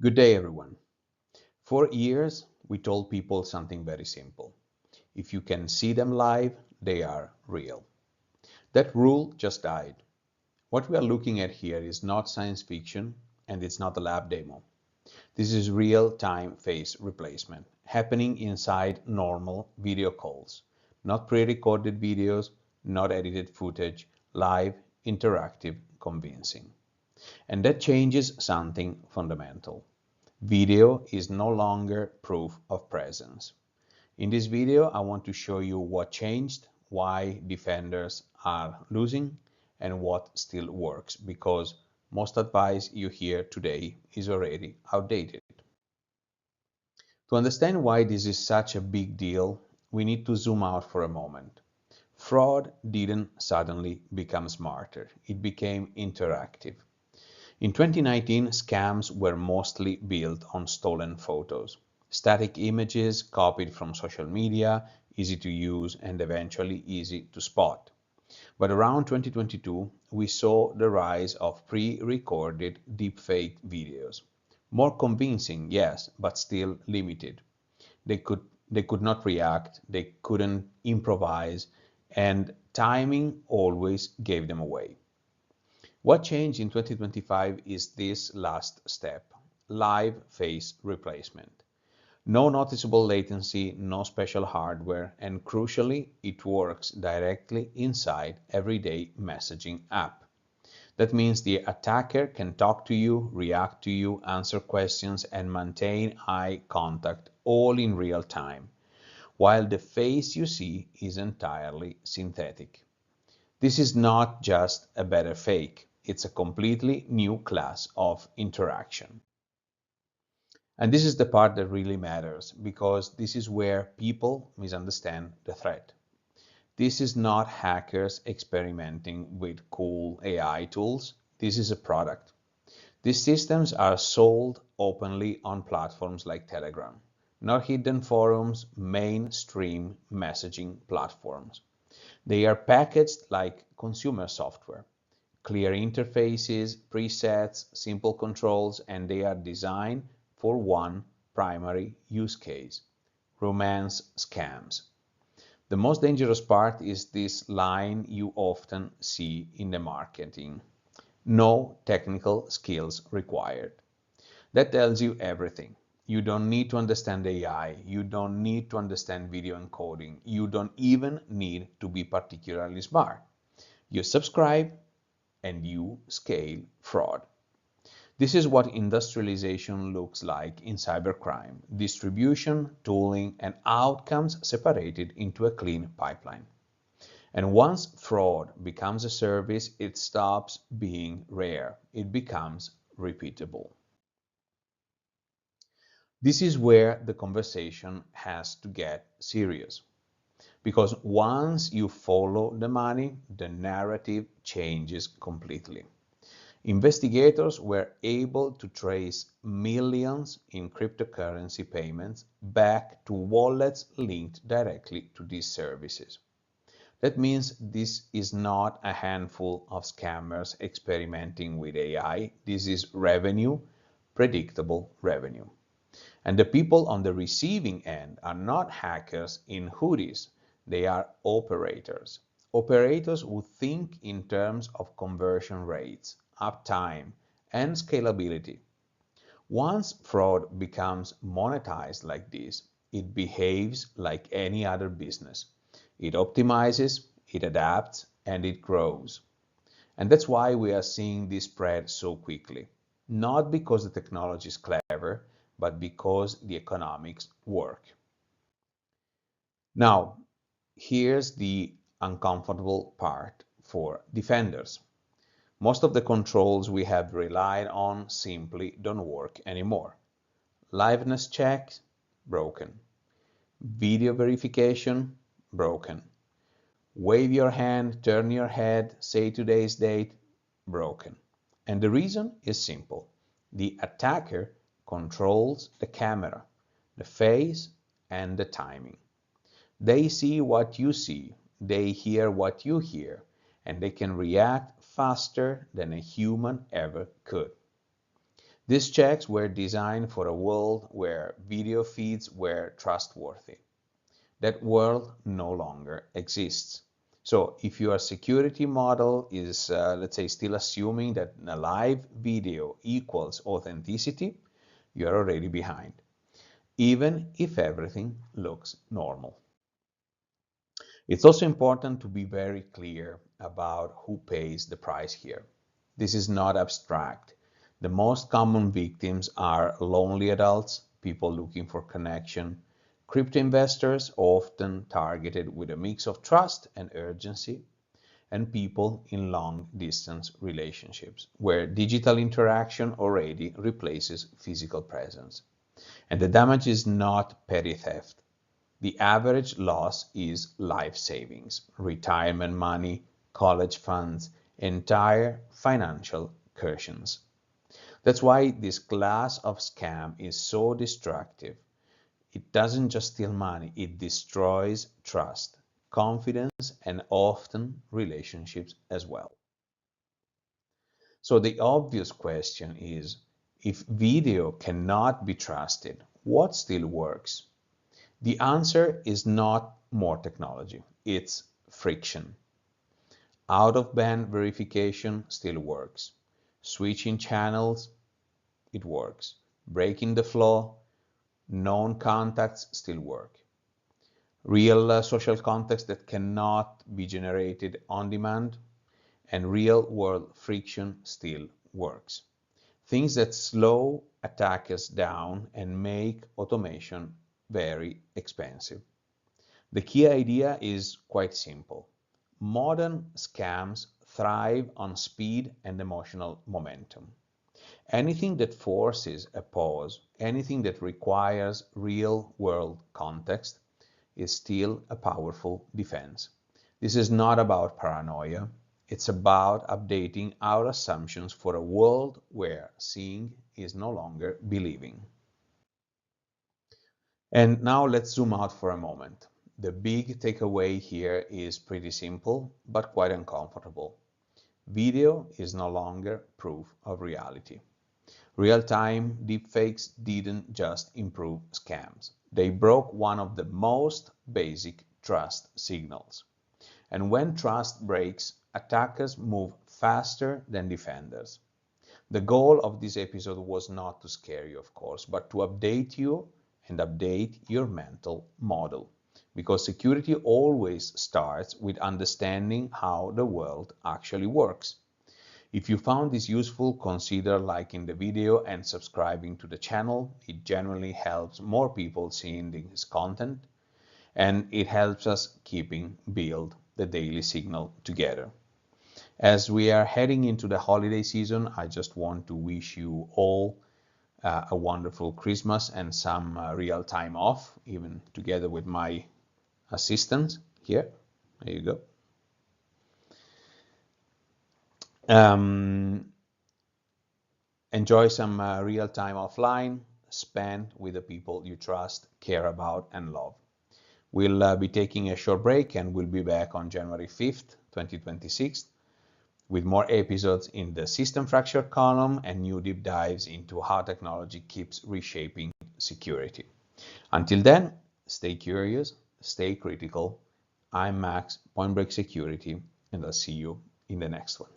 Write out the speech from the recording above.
Good day, everyone. For years, we told people something very simple. If you can see them live, they are real. That rule just died. What we are looking at here is not science fiction, and it's not a lab demo. This is real-time face replacement happening inside normal video calls. Not pre-recorded videos, not edited footage, live, interactive, convincing. And that changes something fundamental. Video is no longer proof of presence. In this video, I want to show you what changed, why defenders are losing, and what still works, because most advice you hear today is already outdated. To understand why this is such a big deal, we need to zoom out for a moment. Fraud didn't suddenly become smarter, it became interactive. In 2019, scams were mostly built on stolen photos, static images copied from social media, easy to use and eventually easy to spot. But around 2022, we saw the rise of pre-recorded deepfake videos. More convincing, yes, but still limited. They could not react, they couldn't improvise, and timing always gave them away. What changed in 2025 is this last step, live face replacement. No noticeable latency, no special hardware, and crucially, it works directly inside everyday messaging app. That means the attacker can talk to you, react to you, answer questions, and maintain eye contact all in real time, while the face you see is entirely synthetic. This is not just a better fake, it's a completely new class of interaction. And this is the part that really matters, because this is where people misunderstand the threat. This is not hackers experimenting with cool AI tools. This is a product. These systems are sold openly on platforms like Telegram, not hidden forums, mainstream messaging platforms. They are packaged like consumer software. Clear interfaces, presets, simple controls, and they are designed for one primary use case: romance scams. The most dangerous part is this line you often see in the marketing: no technical skills required. That tells you everything. You don't need to understand AI, you don't need to understand video encoding, you don't even need to be particularly smart. You subscribe and you scale fraud. This is what industrialization looks like in cybercrime: distribution, tooling, and outcomes separated into a clean pipeline. And once fraud becomes a service, it stops being rare. It becomes repeatable. This is where the conversation has to get serious. Because once you follow the money, the narrative changes completely. Investigators were able to trace millions in cryptocurrency payments back to wallets linked directly to these services. That means this is not a handful of scammers experimenting with AI. This is revenue, predictable revenue. And the people on the receiving end are not hackers in hoodies. They are operators. Operators who think in terms of conversion rates, uptime, and scalability. Once fraud becomes monetized like this, it behaves like any other business. It optimizes, it adapts, and it grows. And that's why we are seeing this spread so quickly. Not because the technology is clever, but because the economics work. Now, here's the uncomfortable part for defenders. Most of the controls we have relied on simply don't work anymore. Liveness check, broken. Video verification, broken. Wave your hand, turn your head, say today's date, broken. And the reason is simple. The attacker controls the camera, the face, and the timing. They see what you see, they hear what you hear, and they can react faster than a human ever could. These checks were designed for a world where video feeds were trustworthy. That world no longer exists. So if your security model is, let's say, still assuming that a live video equals authenticity, you're already behind, even if everything looks normal. It's also important to be very clear about who pays the price here. This is not abstract. The most common victims are lonely adults, people looking for connection, crypto investors, often targeted with a mix of trust and urgency, and people in long-distance relationships, where digital interaction already replaces physical presence. And the damage is not petty theft. The average loss is life savings, retirement money, college funds, entire financial cushions. That's why this class of scam is so destructive. It doesn't just steal money, it destroys trust, confidence, and often relationships as well. So the obvious question is, if video cannot be trusted, what still works? The answer is not more technology, it's friction. Out-of-band verification still works. Switching channels, it works. Breaking the flow, known contacts still work. Real social context that cannot be generated on demand, and real-world friction still works. Things that slow attackers down and make automation very expensive. The key idea is quite simple. Modern scams thrive on speed and emotional momentum. Anything that forces a pause, anything that requires real-world context, is still a powerful defense. This is not about paranoia. It's about updating our assumptions for a world where seeing is no longer believing. And now let's zoom out for a moment. The big takeaway here is pretty simple, but quite uncomfortable. Video is no longer proof of reality. Real-time deepfakes didn't just improve scams. They broke one of the most basic trust signals. And when trust breaks, attackers move faster than defenders. The goal of this episode was not to scare you, of course, but to update you and update your mental model. Because security always starts with understanding how the world actually works. If you found this useful, consider liking the video and subscribing to the channel. It genuinely helps more people seeing this content, and it helps us keeping build the daily signal together. As we are heading into the holiday season, I just want to wish you all a wonderful Christmas and some real time off, even together with my assistant here. There you go. Enjoy some real time offline, spend with the people you trust, care about, and love. We'll be taking a short break and we'll be back on January 5th, 2026, with more episodes in the system fracture column and new deep dives into how technology keeps reshaping security. Until then, stay curious, stay critical. I'm Max, Point Break Security, and I'll see you in the next one.